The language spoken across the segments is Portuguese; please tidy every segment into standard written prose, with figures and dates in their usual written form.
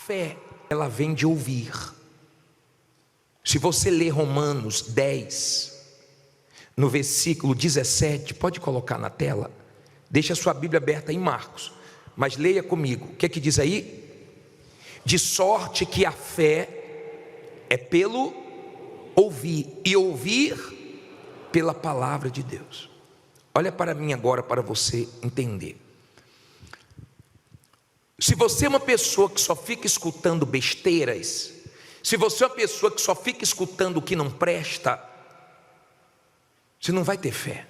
fé, ela vem de ouvir. Se você ler Romanos 10, no versículo 17, pode colocar na tela, deixa a sua Bíblia aberta em Marcos, mas leia comigo, o que é que diz aí? De sorte que a fé é pelo ouvir, e ouvir pela palavra de Deus. Olha para mim agora, para você entender. Se você é uma pessoa que só fica escutando besteiras, se você é uma pessoa que só fica escutando o que não presta, você não vai ter fé.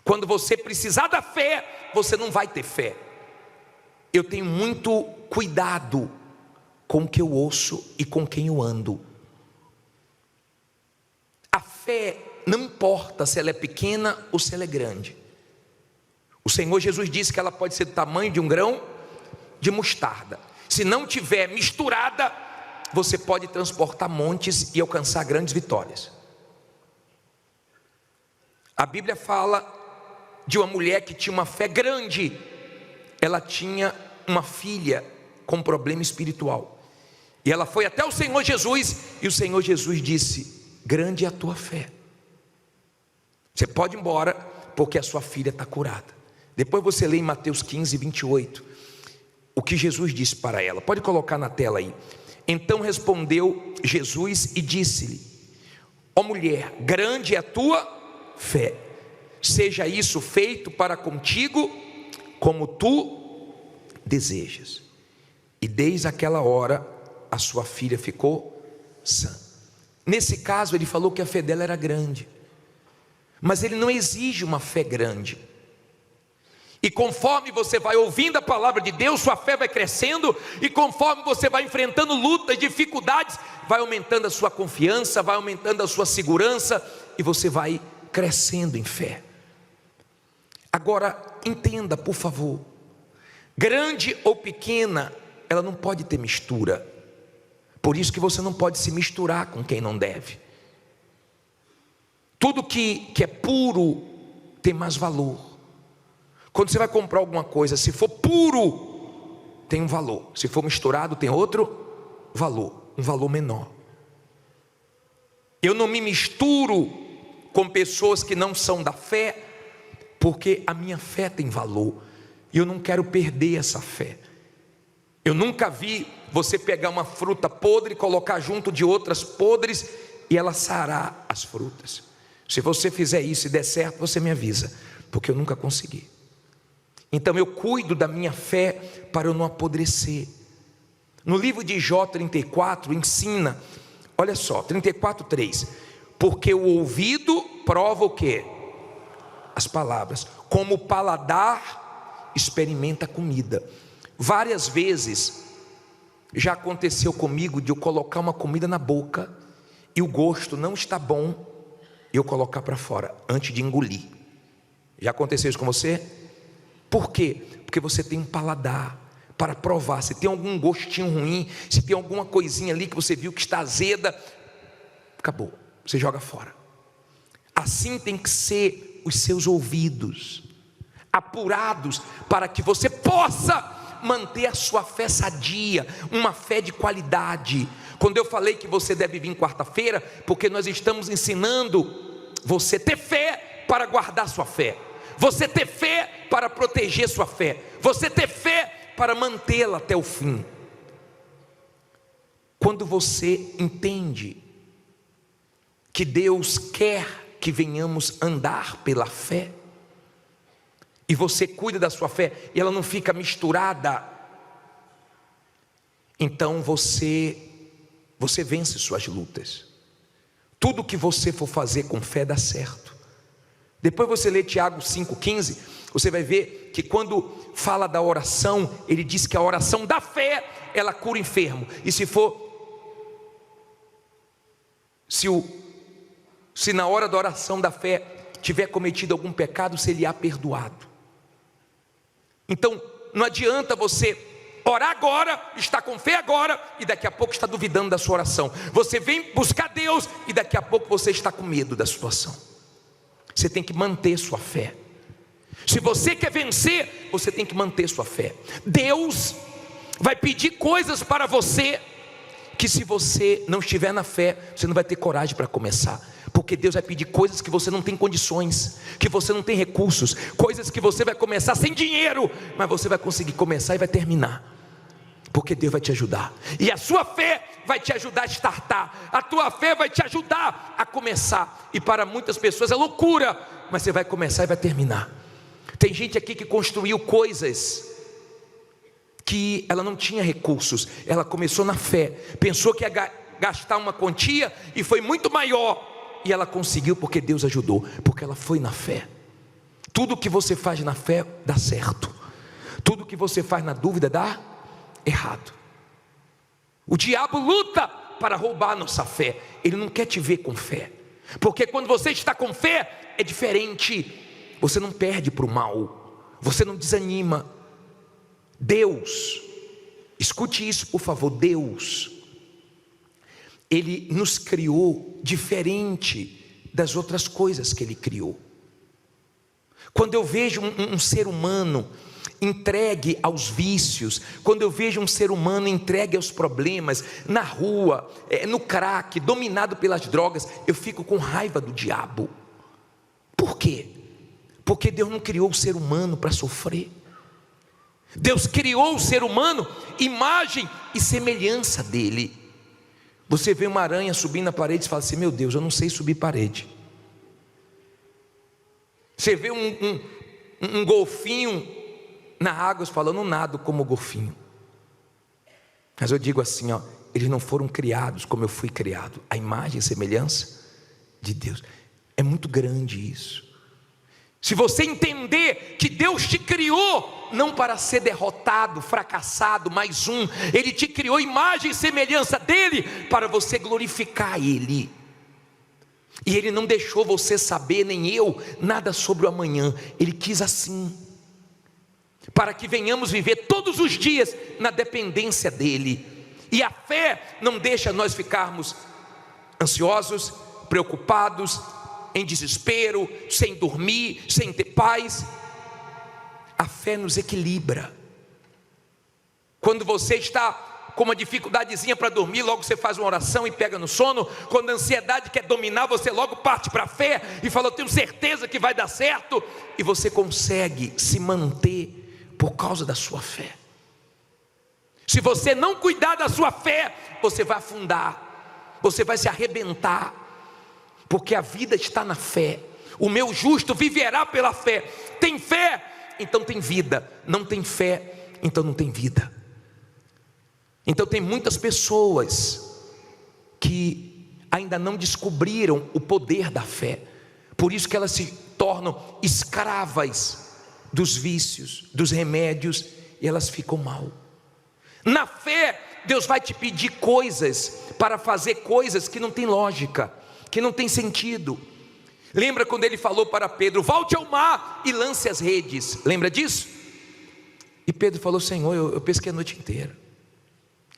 Quando você precisar da fé, você não vai ter fé. Eu tenho muito cuidado com o que eu ouço e com quem eu ando. A fé não importa se ela é pequena ou se ela é grande. O Senhor Jesus disse que ela pode ser do tamanho de um grão de mostarda. Se não tiver misturada, você pode transportar montes e alcançar grandes vitórias. A Bíblia fala de uma mulher que tinha uma fé grande. Ela tinha uma filha com problema espiritual, e ela foi até o Senhor Jesus, e o Senhor Jesus disse: grande é a tua fé, você pode ir embora, porque a sua filha está curada. Depois você lê em Mateus 15, 28, o que Jesus disse para ela. Pode colocar na tela aí. Então respondeu Jesus e disse-lhe: ó mulher, grande é a tua fé, seja isso feito para contigo como tu desejas. E desde aquela hora a sua filha ficou sã. Nesse caso ele falou que a fé dela era grande, mas ele não exige uma fé grande. E conforme você vai ouvindo a palavra de Deus, sua fé vai crescendo, e conforme você vai enfrentando lutas, dificuldades, vai aumentando a sua confiança, vai aumentando a sua segurança, e você vai crescendo em fé. Agora entenda, por favor, grande ou pequena, ela não pode ter mistura. Por isso que você não pode se misturar com quem não deve. Tudo que é puro tem mais valor. Quando você vai comprar alguma coisa, se for puro, tem um valor. Se for misturado, tem outro valor, um valor menor. Eu não me misturo com pessoas que não são da fé, porque a minha fé tem valor, e eu não quero perder essa fé. Eu nunca vi você pegar uma fruta podre, colocar junto de outras podres, e ela sarar as frutas. Se você fizer isso e der certo, você me avisa, porque eu nunca consegui. Então eu cuido da minha fé para eu não apodrecer. No livro de Jó 34 ensina, olha só, 34:3, porque o ouvido prova o quê? As palavras, como o paladar experimenta a comida. Várias vezes já aconteceu comigo de eu colocar uma comida na boca e o gosto não está bom, e eu colocar para fora antes de engolir. Já aconteceu isso com você? Por quê? Porque você tem um paladar para provar. Se tem algum gostinho ruim, se tem alguma coisinha ali que você viu que está azeda, acabou, você joga fora. Assim tem que ser os seus ouvidos, apurados, para que você possa manter a sua fé sadia, uma fé de qualidade. Quando eu falei que você deve vir quarta-feira, porque nós estamos ensinando você ter fé para guardar sua fé, você ter fé para proteger sua fé, você ter fé para mantê-la até o fim. Quando você entende que Deus quer que venhamos andar pela fé, e você cuida da sua fé, e ela não fica misturada, então você vence suas lutas. Tudo que você for fazer com fé dá certo. Depois você lê Tiago 5,15, você vai ver que quando fala da oração, ele diz que a oração da fé, ela cura o enfermo. E se na hora da oração da fé tiver cometido algum pecado, seria perdoado. Então não adianta você orar agora, estar com fé agora, e daqui a pouco está duvidando da sua oração. Você vem buscar Deus, e daqui a pouco você está com medo da situação. Você tem que manter sua fé. Se você quer vencer, você tem que manter sua fé. Deus vai pedir coisas para você, que se você não estiver na fé, você não vai ter coragem para começar. Porque Deus vai pedir coisas que você não tem condições, que você não tem recursos, coisas que você vai começar sem dinheiro, mas você vai conseguir começar e vai terminar, porque Deus vai te ajudar. E a sua fé vai te ajudar a startar, a tua fé vai te ajudar a começar. E para muitas pessoas é loucura, mas você vai começar e vai terminar. Tem gente aqui que construiu coisas que ela não tinha recursos, ela começou na fé, pensou que ia gastar uma quantia e foi muito maior, e ela conseguiu porque Deus ajudou, porque ela foi na fé. Tudo que você faz na fé dá certo, tudo que você faz na dúvida dá errado. O diabo luta para roubar a nossa fé, ele não quer te ver com fé, porque quando você está com fé é diferente, você não perde para o mal, você não desanima. Deus, escute isso por favor, Deus, Ele nos criou diferente das outras coisas que Ele criou. Quando eu vejo um ser humano entregue aos vícios, quando eu vejo um ser humano entregue aos problemas, na rua, no crack, dominado pelas drogas, eu fico com raiva do diabo. Por quê? Porque Deus não criou o ser humano para sofrer. Deus criou o ser humano, imagem e semelhança dele. Você vê uma aranha subindo na parede e fala assim: meu Deus, eu não sei subir parede. Você vê um golfinho na água, falando: não nado como golfinho. Mas eu digo assim, ó, eles não foram criados como eu fui criado, a imagem e semelhança de Deus. É muito grande isso. Se você entender que Deus te criou não para ser derrotado, fracassado, mais um, Ele te criou imagem e semelhança dEle, para você glorificar Ele. E Ele não deixou você saber, nem eu, nada sobre o amanhã. Ele quis assim, para que venhamos viver todos os dias na dependência dEle. E a fé não deixa nós ficarmos ansiosos, preocupados, em desespero, sem dormir, sem ter paz. A fé nos equilibra. Quando você está com uma dificuldadezinha para dormir, logo você faz uma oração e pega no sono. Quando a ansiedade quer dominar, você logo parte para a fé e fala: eu tenho certeza que vai dar certo. E você consegue se manter por causa da sua fé. Se você não cuidar da sua fé, você vai afundar, você vai se arrebentar, porque a vida está na fé. O meu justo viverá pela fé. Tem fé, então tem vida. Não tem fé, então não tem vida. Então tem muitas pessoas que ainda não descobriram o poder da fé. Por isso que elas se tornam escravas dos vícios, dos remédios, e elas ficam mal. Na fé, Deus vai te pedir coisas, para fazer coisas que não tem lógica, que não tem sentido. Lembra quando Ele falou para Pedro: volte ao mar e lance as redes? Lembra disso? E Pedro falou: Senhor, eu pesquei a noite inteira,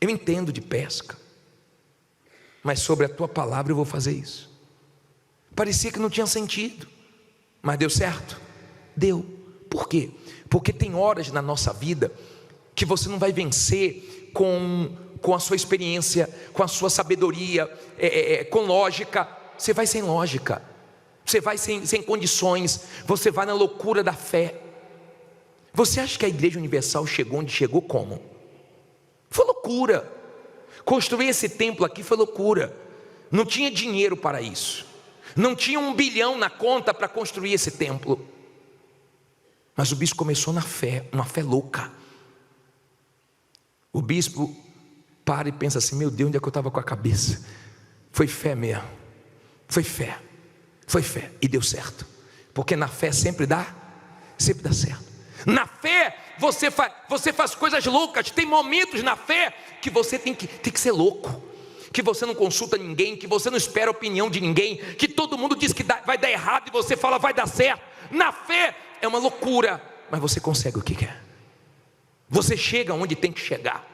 eu entendo de pesca, mas sobre a tua palavra eu vou fazer isso. Parecia que não tinha sentido, mas deu certo? Deu. Por quê? Porque tem horas na nossa vida que você não vai vencer com a sua experiência, com a sua sabedoria, com lógica. Você vai sem lógica, você vai sem condições, você vai na loucura da fé. Você acha que a Igreja Universal chegou onde chegou como? Foi loucura. Construir esse templo aqui foi loucura. Não tinha dinheiro para isso, não tinha 1 bilhão na conta para construir esse templo. Mas o bispo começou na fé, uma fé louca. O bispo para e pensa assim: meu Deus, onde é que eu estava com a cabeça? Foi fé mesmo, foi fé, e deu certo. Porque na fé sempre dá certo. Na fé você faz coisas loucas. Tem momentos na fé que você tem que ser louco, que você não consulta ninguém, que você não espera a opinião de ninguém, que todo mundo diz que vai dar errado e você fala vai dar certo. Na fé é uma loucura, mas você consegue o que quer, você chega onde tem que chegar.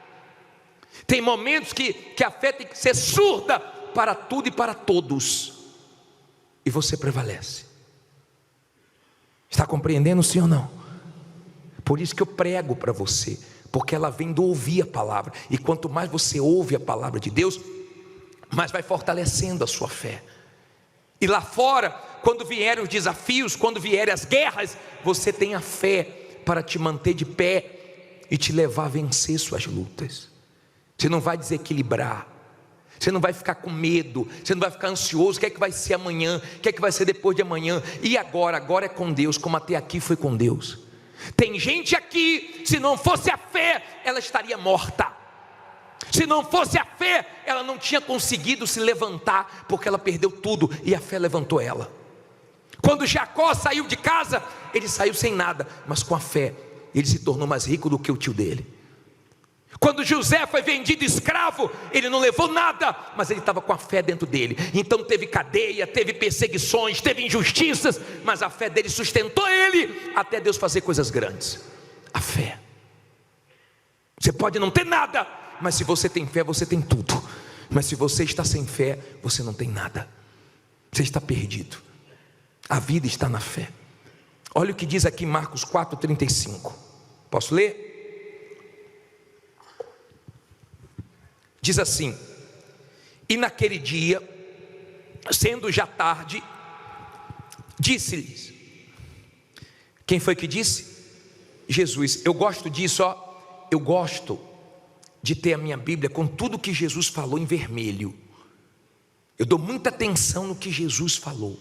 Tem momentos que a fé tem que ser surda para tudo e para todos, e você prevalece. Está compreendendo, sim ou não? Por isso que eu prego para você: porque ela vem do ouvir a palavra, e quanto mais você ouve a palavra de Deus, mais vai fortalecendo a sua fé. E lá fora, quando vierem os desafios, quando vierem as guerras, você tem a fé para te manter de pé e te levar a vencer suas lutas. Você não vai desequilibrar, você não vai ficar com medo, você não vai ficar ansioso. O que é que vai ser amanhã? O que é que vai ser depois de amanhã? E agora? Agora é com Deus, como até aqui foi com Deus. Tem gente aqui, se não fosse a fé, ela estaria morta. Se não fosse a fé, ela não tinha conseguido se levantar, porque ela perdeu tudo e a fé levantou ela. Quando Jacó saiu de casa, ele saiu sem nada, mas com a fé ele se tornou mais rico do que o tio dele. Quando José foi vendido escravo, ele não levou nada, mas ele estava com a fé dentro dele. Então teve cadeia, teve perseguições, teve injustiças, mas a fé dele sustentou ele até Deus fazer coisas grandes. A fé. Você pode não ter nada, mas se você tem fé, você tem tudo. Mas se você está sem fé, você não tem nada. Você está perdido. A vida está na fé. Olha o que diz aqui Marcos 4,35. Posso ler? Diz assim: e naquele dia, sendo já tarde, disse-lhes. Quem foi que disse? Jesus. Eu gosto disso, ó. Eu gosto de ter a minha Bíblia com tudo que Jesus falou em vermelho. Eu dou muita atenção no que Jesus falou.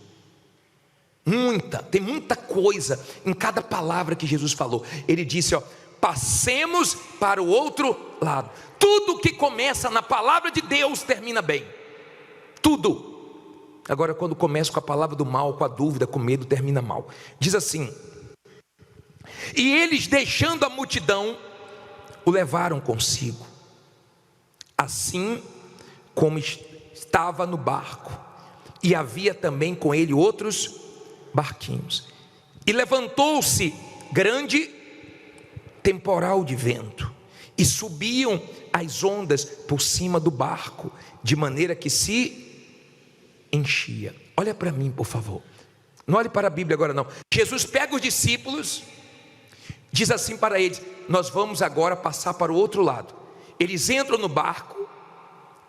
Tem muita coisa em cada palavra que Jesus falou. Ele disse, ó, passemos para o outro lado. Tudo que começa na palavra de Deus termina bem. Tudo. Agora, quando começa com a palavra do mal, com a dúvida, com medo, termina mal. Diz assim: e eles, deixando a multidão, o levaram consigo, assim como estava no barco, e havia também com ele outros barquinhos. E levantou-se grande temporal de vento, e subiam as ondas por cima do barco, de maneira que se enchia. Olha para mim, por favor. Não olhe para a Bíblia agora não. Jesus pega os discípulos, diz assim para eles: nós vamos agora passar para o outro lado. Eles entram no barco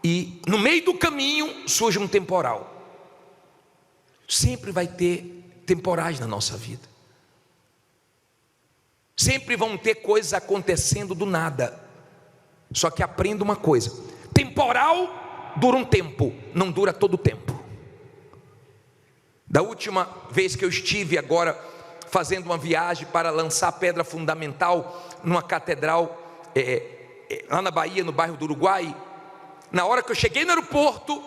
e no meio do caminho surge um temporal. Sempre vai ter temporais na nossa vida. Sempre vão ter coisas acontecendo do nada. Só que aprenda uma coisa: temporal dura um tempo, não dura todo o tempo. Da última vez que eu estive agora fazendo uma viagem para lançar pedra fundamental numa catedral lá na Bahia, no bairro do Uruguai, na hora que eu cheguei no aeroporto,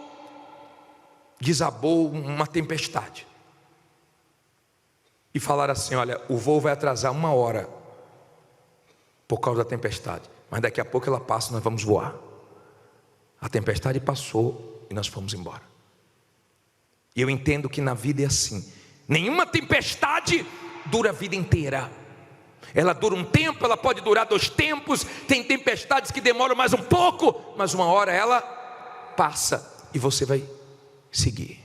desabou uma tempestade. E falaram assim: olha, o voo vai atrasar 1 hora por causa da tempestade, mas daqui a pouco ela passa e nós vamos voar. A tempestade passou e nós fomos embora. E eu entendo que na vida é assim. Nenhuma tempestade dura a vida inteira. Ela dura um tempo, ela pode durar 2 tempos. Tem tempestades que demoram mais um pouco, mas 1 hora ela passa e você vai seguir.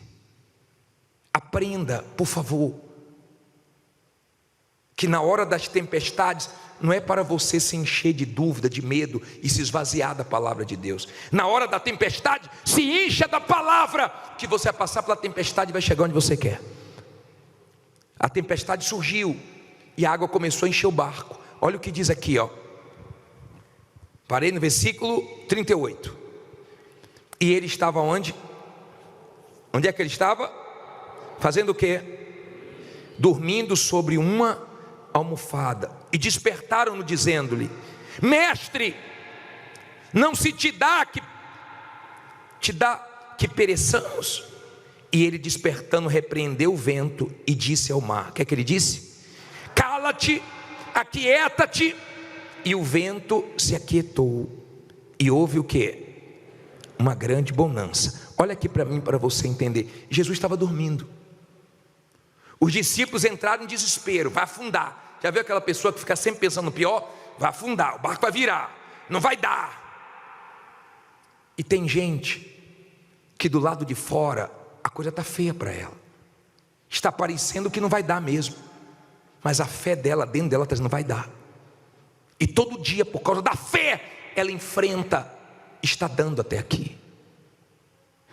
Aprenda, por favor, que na hora das tempestades não é para você se encher de dúvida, de medo e se esvaziar da palavra de Deus. Na hora da tempestade, se encha da palavra, que você vai passar pela tempestade e vai chegar onde você quer. A tempestade surgiu e a água começou a encher o barco. Olha o que diz aqui, ó. Parei no versículo 38. E ele estava onde? Onde é que ele estava? Fazendo o quê? Dormindo sobre uma almofada. E despertaram-no dizendo-lhe: mestre, não se te dá que pereçamos? E ele, despertando, repreendeu o vento e disse ao mar. O que é que ele disse? Cala-te, aquieta-te. E o vento se aquietou. E houve o quê? Uma grande bonança. Olha aqui para mim, para você entender. Jesus estava dormindo. Os discípulos entraram em desespero. Vai afundar. Já viu aquela pessoa que fica sempre pensando no pior? Vai afundar, o barco vai virar, não vai dar. E tem gente que do lado de fora a coisa está feia para ela. Está parecendo que não vai dar mesmo. Mas a fé dela, dentro dela, não vai dar. E todo dia, por causa da fé, ela enfrenta, está dando até aqui.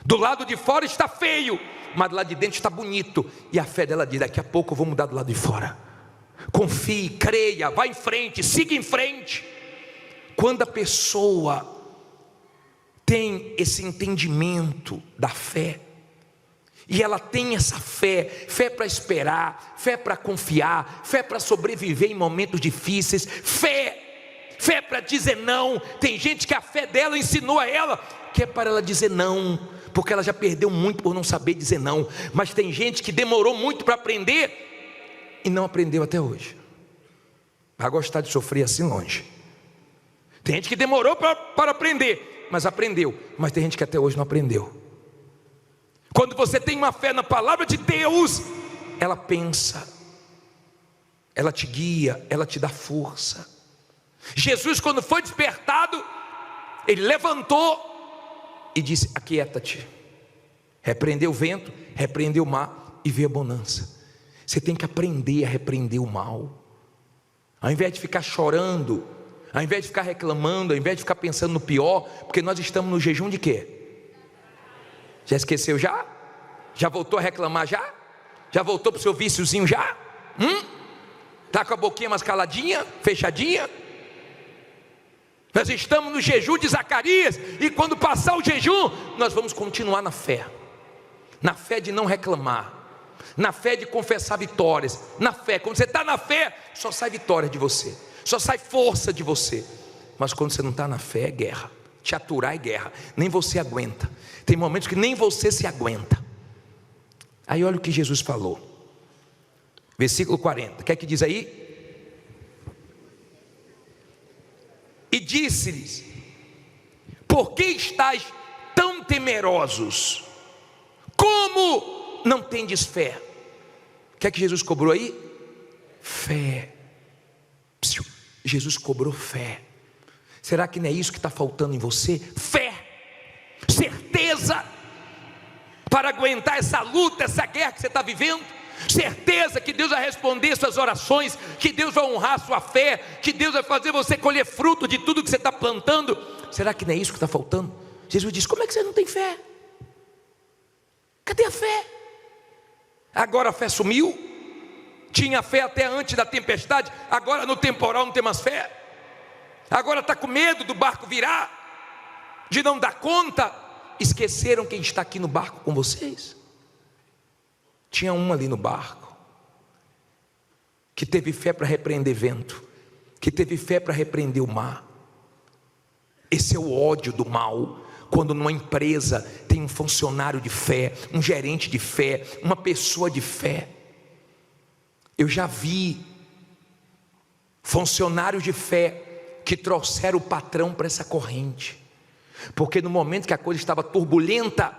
Do lado de fora está feio, mas do lado de dentro está bonito. E a fé dela diz: daqui a pouco eu vou mudar do lado de fora. Confie, creia, vá em frente, siga em frente. Quando a pessoa tem esse entendimento da fé, e ela tem essa fé, fé para esperar, fé para confiar, fé para sobreviver em momentos difíceis, fé para dizer não. Tem gente que a fé dela ensinou a ela que é para ela dizer não, porque ela já perdeu muito por não saber dizer não. Mas tem gente que demorou muito para aprender e não aprendeu até hoje. Vai gostar de sofrer assim longe. Tem gente que demorou para aprender, mas aprendeu. Mas tem gente que até hoje não aprendeu. Quando você tem uma fé na palavra de Deus, ela pensa, ela te guia, ela te dá força. Jesus, quando foi despertado, ele levantou e disse: aquieta-te. Repreendeu o vento, repreendeu o mar e veio a bonança. Você tem que aprender a repreender o mal. Ao invés de ficar chorando, ao invés de ficar reclamando, ao invés de ficar pensando no pior, porque nós estamos no jejum de quê? Já esqueceu já? Já voltou a reclamar já? Já voltou para o seu viciozinho já? Está com a boquinha mais caladinha, fechadinha? Nós estamos no jejum de Zacarias, e quando passar o jejum, nós vamos continuar na fé de não reclamar, na fé de confessar vitórias, na fé. Quando você está na fé, só sai vitória de você, só sai força de você. Mas quando você não está na fé, é guerra. Te aturar é guerra, nem você aguenta. Tem momentos que nem você se aguenta. Aí olha o que Jesus falou, versículo 40, o que é que diz aí? E disse-lhes: por que estáis tão temerosos? Como não tendes fé? O que é que Jesus cobrou aí? Fé. Jesus cobrou fé. Será que não é isso que está faltando em você? Fé, certeza para aguentar essa luta, essa guerra que você está vivendo. Certeza que Deus vai responder suas orações, que Deus vai honrar sua fé, que Deus vai fazer você colher fruto de tudo que você está plantando. Será que não é isso que está faltando? Jesus diz: como é que você não tem fé? Cadê a fé? Agora a fé sumiu. Tinha fé até antes da tempestade, agora no temporal não tem mais fé. Agora está com medo do barco virar, de não dar conta. Esqueceram quem está aqui no barco com vocês? Tinha um ali no barco que teve fé para repreender vento, que teve fé para repreender o mar. Esse é o ódio do mal. Quando numa empresa tem um funcionário de fé, um gerente de fé, uma pessoa de fé. Eu já vi funcionários de fé que trouxeram o patrão para essa corrente, porque no momento que a coisa estava turbulenta,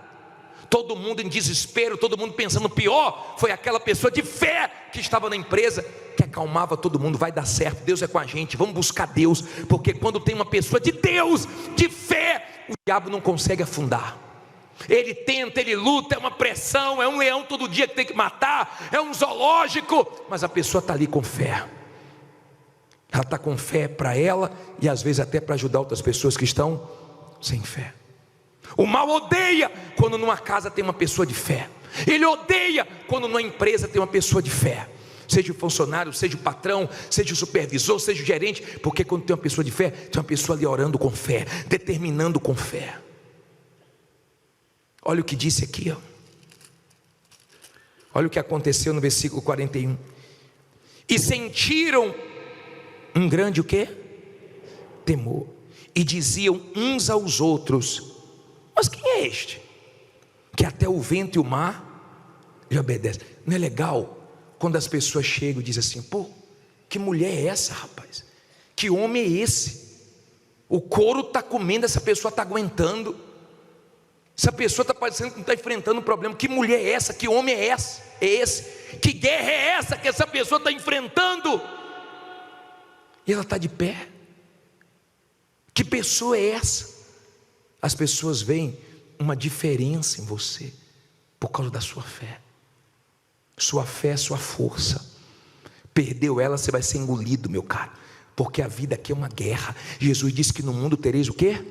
todo mundo em desespero, todo mundo pensando pior, foi aquela pessoa de fé que estava na empresa, que acalmava todo mundo. Vai dar certo, Deus é com a gente, vamos buscar Deus, porque quando tem uma pessoa de Deus, de fé, o diabo não consegue afundar. Ele tenta, ele luta, é uma pressão, é um leão todo dia que tem que matar, é um zoológico, mas a pessoa está ali com fé. Ela está com fé para ela e às vezes até para ajudar outras pessoas que estão sem fé. O mal odeia quando numa casa tem uma pessoa de fé. Ele odeia quando numa empresa tem uma pessoa de fé. Seja o funcionário, seja o patrão, seja o supervisor, seja o gerente. Porque quando tem uma pessoa de fé, tem uma pessoa ali orando com fé, determinando com fé. Olha o que disse aqui, ó. Olha o que aconteceu no versículo 41. E sentiram um grande o quê? Temor. E diziam uns aos outros: mas quem é este, que até o vento e o mar lhe obedecem? Não é legal quando as pessoas chegam e dizem assim: pô, que mulher é essa, rapaz? Que homem é esse? O couro está comendo, essa pessoa está aguentando. Essa pessoa está parecendo que não está enfrentando um problema. Que mulher é essa? Que homem é esse? Que guerra é essa que essa pessoa está enfrentando? E ela está de pé. Que pessoa é essa? As pessoas veem uma diferença em você por causa da sua fé. Sua fé é sua força. Perdeu ela, você vai ser engolido, meu caro, porque a vida aqui é uma guerra. Jesus disse que no mundo tereis o quê?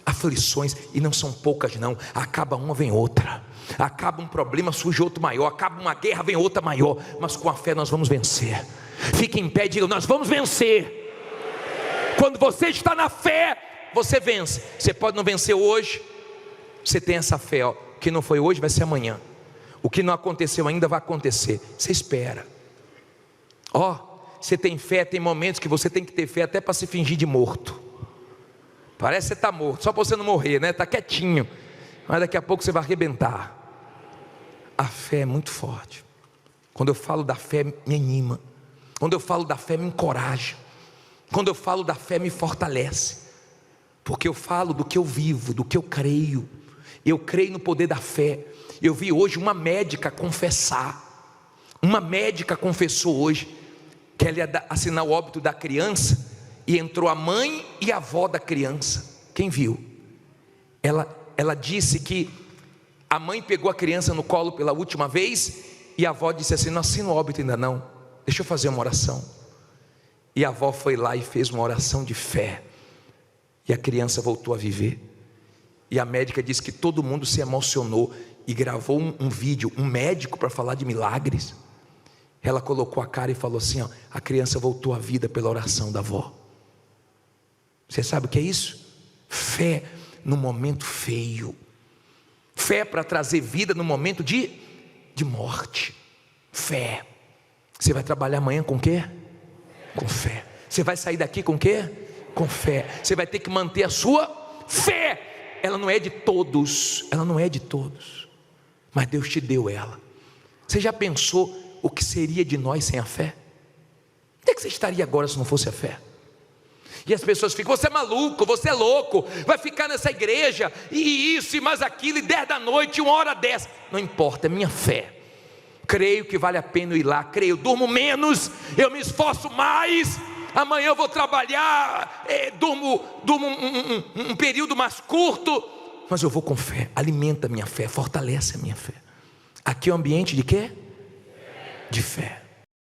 Aflições, e não são poucas não. Acaba uma, vem outra. Acaba um problema, surge outro maior. Acaba uma guerra, vem outra maior. Mas com a fé nós vamos vencer. Fique em pé e diga: nós vamos vencer. Quando você está na fé, você vence. Você pode não vencer hoje, você tem essa fé, ó. O que não foi hoje vai ser amanhã. O que não aconteceu ainda vai acontecer. Você espera. Ó, você tem fé, tem momentos que você tem que ter fé até para se fingir de morto. Parece que você está morto, só para você não morrer, né? Está quietinho, mas daqui a pouco você vai arrebentar. A fé é muito forte. Quando eu falo da fé, me anima. Quando eu falo da fé, me encoraja. Quando eu falo da fé, me fortalece. Porque eu falo do que eu vivo, do que eu creio. Eu creio no poder da fé. Eu vi hoje uma médica confessar. Uma médica confessou hoje que ela ia assinar o óbito da criança, e entrou a mãe e a avó da criança. Quem viu? Ela disse que a mãe pegou a criança no colo pela última vez, e a avó disse assim: não assina o óbito ainda não, deixa eu fazer uma oração. E a avó foi lá e fez uma oração de fé, e a criança voltou a viver. E a médica disse que todo mundo se emocionou, e gravou um vídeo, um médico para falar de milagres. Ela colocou a cara e falou assim, ó: a criança voltou à vida pela oração da avó. Você sabe o que é isso? Fé no momento feio. Fé para trazer vida no momento de morte. Fé. Você vai trabalhar amanhã com o quê? Com fé. Você vai sair daqui com o quê? Com fé. Você vai ter que manter a sua fé. Ela não é de todos. Ela não é de todos. Mas Deus te deu ela. Você já pensou o que seria de nós sem a fé? Onde é que você estaria agora se não fosse a fé? E as pessoas ficam: você é maluco, você é louco, vai ficar nessa igreja, e isso, e mais aquilo, e 10 da noite, 1h10. Não importa, é minha fé. Creio que vale a pena eu ir lá, creio, durmo menos, eu me esforço mais, amanhã eu vou trabalhar, durmo um período mais curto, mas eu vou com fé. Alimenta a minha fé, fortalece a minha fé. Aqui é um ambiente de quê? De fé.